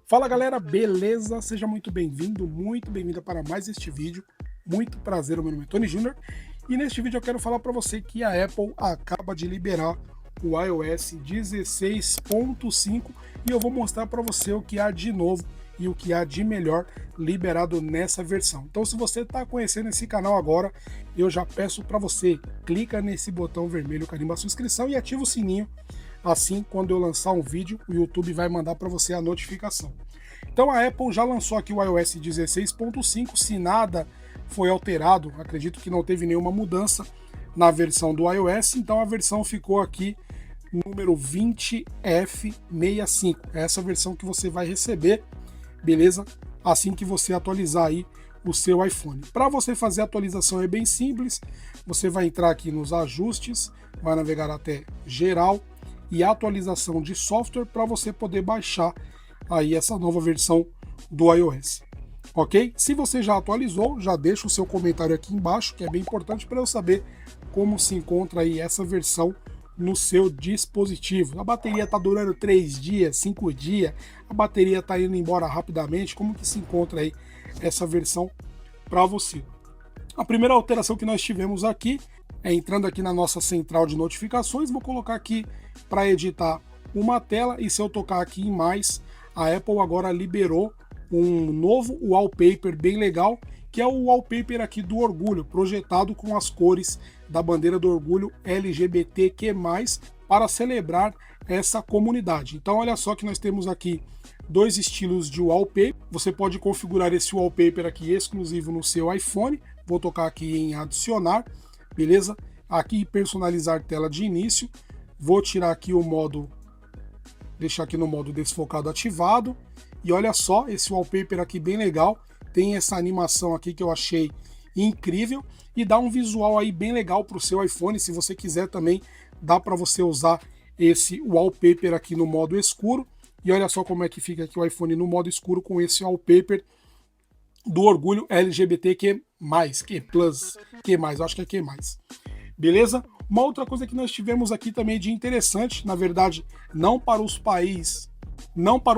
Fala galera, beleza? Seja muito bem-vindo, muito bem-vinda para mais este vídeo. Muito prazer, o meu nome é Tony Júnior e neste vídeo eu quero falar para você que a Apple acaba de liberar o iOS 16.5 e eu vou mostrar para você o que há de novo e o que há de melhor liberado nessa versão. Então, se você está conhecendo esse canal agora, eu já peço para você, clica nesse botão vermelho, carimba a sua inscrição e ativa o sininho. Assim, quando eu lançar um vídeo, o YouTube vai mandar para você a notificação. Então a Apple já lançou aqui o iOS 16.5, se nada foi alterado, acredito que não teve nenhuma mudança na versão do iOS, então a versão ficou aqui número 20F65. É essa versão que você vai receber, beleza? Assim que você atualizar aí o seu iPhone. Para você fazer a atualização é bem simples, você vai entrar aqui nos ajustes, vai navegar até geral, e atualização de software para você poder baixar aí essa nova versão do iOS, ok? Se você já atualizou, já deixa o seu comentário aqui embaixo, que é bem importante para eu saber como se encontra aí essa versão no seu dispositivo. A bateria está durando 3 dias, 5 dias, a bateria está indo embora rapidamente, como que se encontra aí essa versão para você? A primeira alteração que nós tivemos aqui é entrando aqui na nossa central de notificações, vou colocar aqui para editar uma tela e se eu tocar aqui em mais, a Apple agora liberou um novo wallpaper bem legal, que é o wallpaper aqui do orgulho, projetado com as cores da bandeira do orgulho LGBTQ+, para celebrar essa comunidade. Então olha só que nós temos aqui dois estilos de wallpaper, você pode configurar esse wallpaper aqui exclusivo no seu iPhone, vou tocar aqui em adicionar, beleza? Aqui personalizar tela de início, vou tirar aqui o modo, deixar aqui no modo desfocado ativado, e olha só, esse wallpaper aqui bem legal, tem essa animação aqui que eu achei incrível, e dá um visual aí bem legal para o seu iPhone, se você quiser também, dá para você usar esse wallpaper aqui no modo escuro, e olha só como é que fica aqui o iPhone no modo escuro com esse wallpaper do orgulho LGBTQ+, eu acho que é Q+. Beleza? Uma outra coisa que nós tivemos aqui também de interessante, na verdade, não para o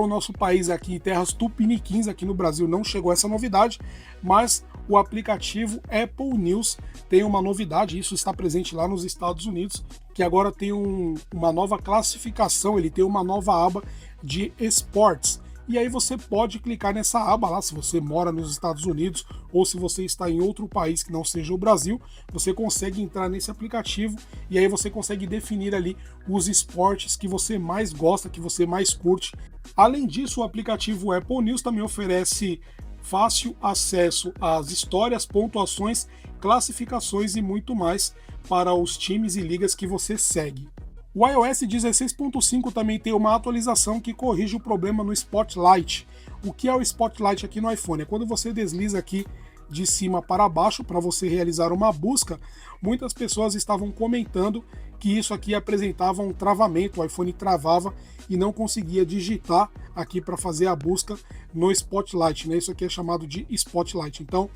nosso país aqui, terras tupiniquins aqui no Brasil, não chegou essa novidade, mas o aplicativo Apple News tem uma novidade, isso está presente lá nos Estados Unidos, que agora tem uma nova classificação, ele tem uma nova aba de esportes. E aí você pode clicar nessa aba lá, se você mora nos Estados Unidos ou se você está em outro país que não seja o Brasil, você consegue entrar nesse aplicativo e aí você consegue definir ali os esportes que você mais gosta, que você mais curte. Além disso, o aplicativo Apple News também oferece fácil acesso às histórias, pontuações, classificações e muito mais para os times e ligas que você segue. O iOS 16.5 também tem uma atualização que corrige o problema no Spotlight. O que é o Spotlight aqui no iPhone? É quando você desliza aqui de cima para baixo para você realizar uma busca, muitas pessoas estavam comentando que isso aqui apresentava um travamento, o iPhone travava e não conseguia digitar aqui para fazer a busca no Spotlight, né? Isso aqui é chamado de Spotlight. Então,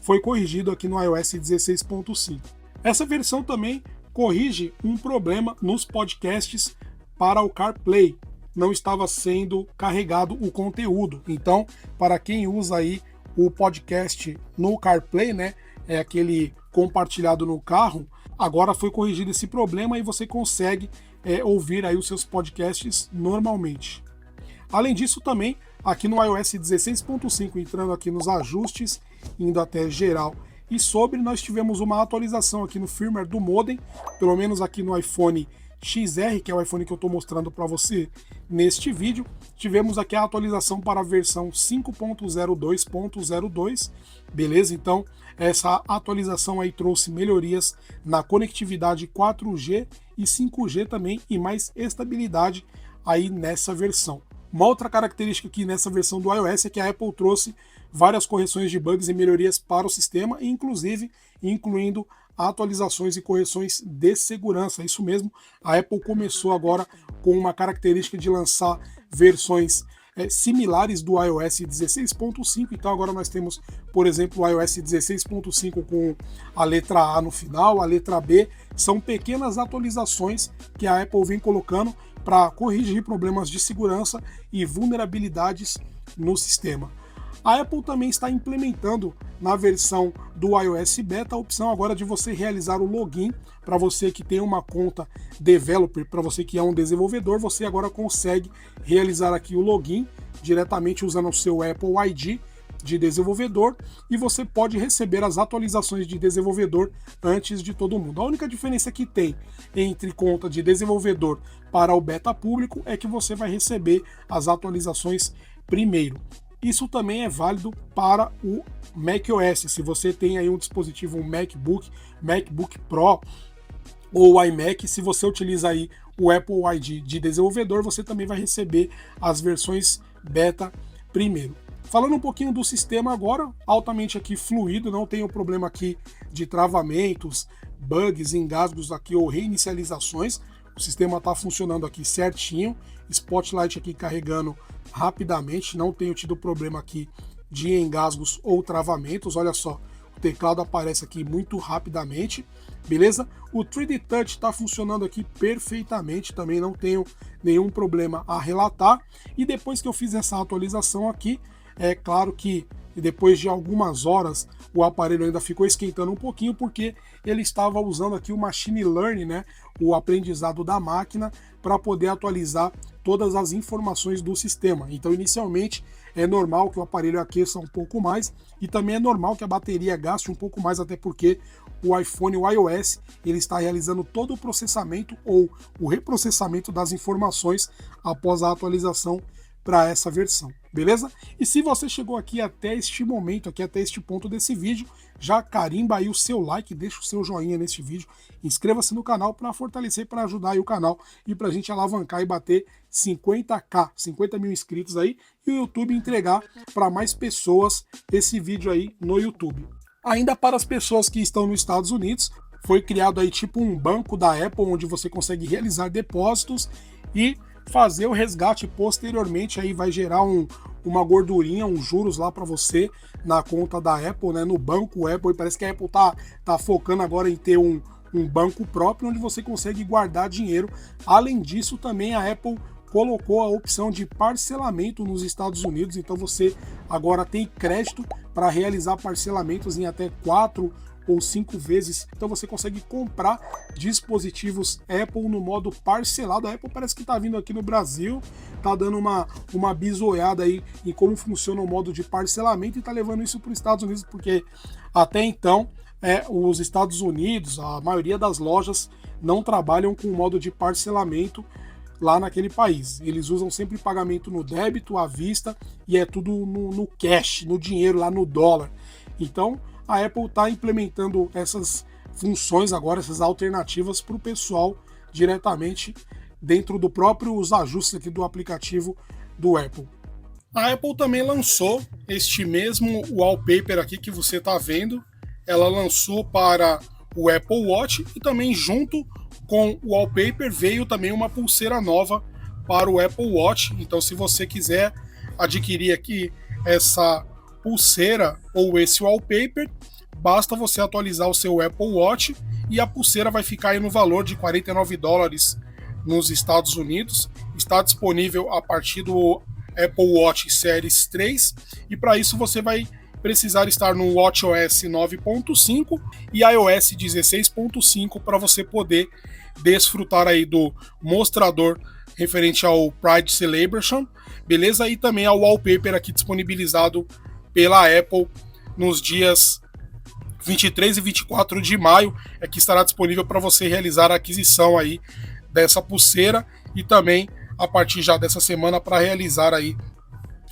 foi corrigido aqui no iOS 16.5. Essa versão também corrige um problema nos podcasts para o CarPlay. Não estava sendo carregado o conteúdo. Então, para quem usa aí o podcast no CarPlay, né, é aquele compartilhado no carro, agora foi corrigido esse problema e você consegue ouvir aí os seus podcasts normalmente. Além disso, também, aqui no iOS 16.5, entrando aqui nos ajustes, indo até geral, e sobre, nós tivemos uma atualização aqui no firmware do modem, pelo menos aqui no iPhone XR, que é o iPhone que eu estou mostrando para você neste vídeo. Tivemos aqui a atualização para a versão 5.02.02, beleza? Então, essa atualização aí trouxe melhorias na conectividade 4G e 5G também, e mais estabilidade aí nessa versão. Uma outra característica aqui nessa versão do iOS é que a Apple trouxe várias correções de bugs e melhorias para o sistema, inclusive incluindo atualizações e correções de segurança. Isso mesmo, a Apple começou agora com uma característica de lançar versões similares do iOS 16.5, então agora nós temos, por exemplo, o iOS 16.5 com a letra A no final, a letra B, são pequenas atualizações que a Apple vem colocando para corrigir problemas de segurança e vulnerabilidades no sistema. A Apple também está implementando na versão do iOS Beta a opção agora de você realizar o login. Para você que tem uma conta developer, para você que é um desenvolvedor, você agora consegue realizar aqui o login diretamente usando o seu Apple ID de desenvolvedor e você pode receber as atualizações de desenvolvedor antes de todo mundo. A única diferença que tem entre conta de desenvolvedor para o beta público é que você vai receber as atualizações primeiro. Isso também é válido para o macOS. Se você tem aí um dispositivo, um MacBook Pro ou iMac, se você utiliza aí o Apple ID de desenvolvedor, você também vai receber as versões beta primeiro. Falando um pouquinho do sistema agora, altamente aqui fluido, não tem o problema aqui de travamentos, bugs, engasgos aqui ou reinicializações. O sistema está funcionando aqui certinho, Spotlight aqui carregando rapidamente, não tenho tido problema aqui de engasgos ou travamentos. Olha só, o teclado aparece aqui muito rapidamente, beleza? O 3D Touch está funcionando aqui perfeitamente, também não tenho nenhum problema a relatar. E depois que eu fiz essa atualização aqui, é claro que depois de algumas horas o aparelho ainda ficou esquentando um pouquinho porque ele estava usando aqui o Machine Learning, né, o aprendizado da máquina, para poder atualizar todas as informações do sistema. Então inicialmente é normal que o aparelho aqueça um pouco mais e também é normal que a bateria gaste um pouco mais, até porque o iPhone, o iOS, ele está realizando todo o processamento ou o reprocessamento das informações após a atualização para essa versão, beleza? E se você chegou aqui até este momento, aqui até este ponto desse vídeo, já carimba aí o seu like, deixa o seu joinha neste vídeo, inscreva-se no canal para fortalecer, para ajudar aí o canal e para a gente alavancar e bater 50k, 50 mil inscritos aí, e o YouTube entregar para mais pessoas esse vídeo aí no YouTube. Ainda para as pessoas que estão nos Estados Unidos, foi criado aí tipo um banco da Apple, onde você consegue realizar depósitos e fazer o resgate posteriormente. Aí vai gerar uma gordurinha, uns juros lá para você na conta da Apple, né, no banco Apple. E parece que a Apple tá focando agora em ter um banco próprio onde você consegue guardar dinheiro. Além disso, também a Apple colocou a opção de parcelamento nos Estados Unidos, então você agora tem crédito para realizar parcelamentos em até 4 ou 5 vezes, então você consegue comprar dispositivos Apple no modo parcelado. A Apple parece que está vindo aqui no Brasil, está dando uma bisoiada aí em como funciona o modo de parcelamento e está levando isso para os Estados Unidos, porque até então os Estados Unidos, a maioria das lojas não trabalham com o modo de parcelamento lá naquele país. Eles usam sempre pagamento no débito, à vista, e é tudo no cash, no dinheiro, lá no dólar. Então, a Apple está implementando essas funções agora, essas alternativas para o pessoal diretamente dentro do próprio os ajustes aqui do aplicativo do Apple. A Apple também lançou este mesmo wallpaper aqui que você está vendo. Ela lançou para o Apple Watch e também junto com o wallpaper veio também uma pulseira nova para o Apple Watch. Então, se você quiser adquirir aqui essa pulseira ou esse wallpaper, basta você atualizar o seu Apple Watch e a pulseira vai ficar aí no valor de $49 nos Estados Unidos. Está disponível a partir do Apple Watch Series 3 e para isso você vai precisar estar no WatchOS 9.5 e iOS 16.5 para você poder desfrutar aí do mostrador referente ao Pride Celebration, beleza? E também ao wallpaper aqui disponibilizado pela Apple nos dias 23 e 24 de maio, que estará disponível para você realizar a aquisição aí dessa pulseira e também a partir já dessa semana para realizar aí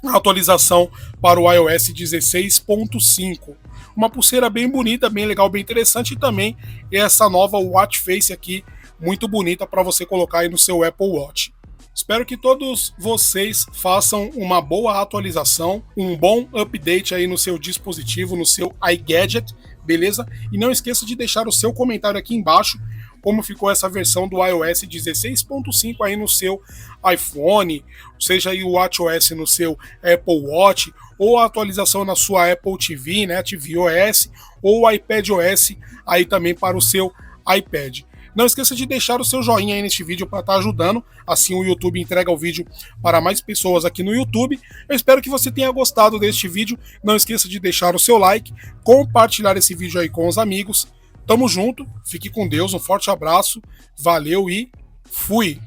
a atualização para o iOS 16.5. Uma pulseira bem bonita, bem legal, bem interessante, e também essa nova Watch Face aqui, muito bonita para você colocar aí no seu Apple Watch. Espero que todos vocês façam uma boa atualização, um bom update aí no seu dispositivo, no seu iGadget, beleza? E não esqueça de deixar o seu comentário aqui embaixo, como ficou essa versão do iOS 16.5 aí no seu iPhone, seja aí o WatchOS no seu Apple Watch, ou a atualização na sua Apple TV, né, tvOS, ou o iPadOS aí também para o seu iPad. Não esqueça de deixar o seu joinha aí neste vídeo para estar ajudando, assim o YouTube entrega o vídeo para mais pessoas aqui no YouTube. Eu espero que você tenha gostado deste vídeo. Não esqueça de deixar o seu like, compartilhar esse vídeo aí com os amigos. Tamo junto, fique com Deus, um forte abraço, valeu e fui!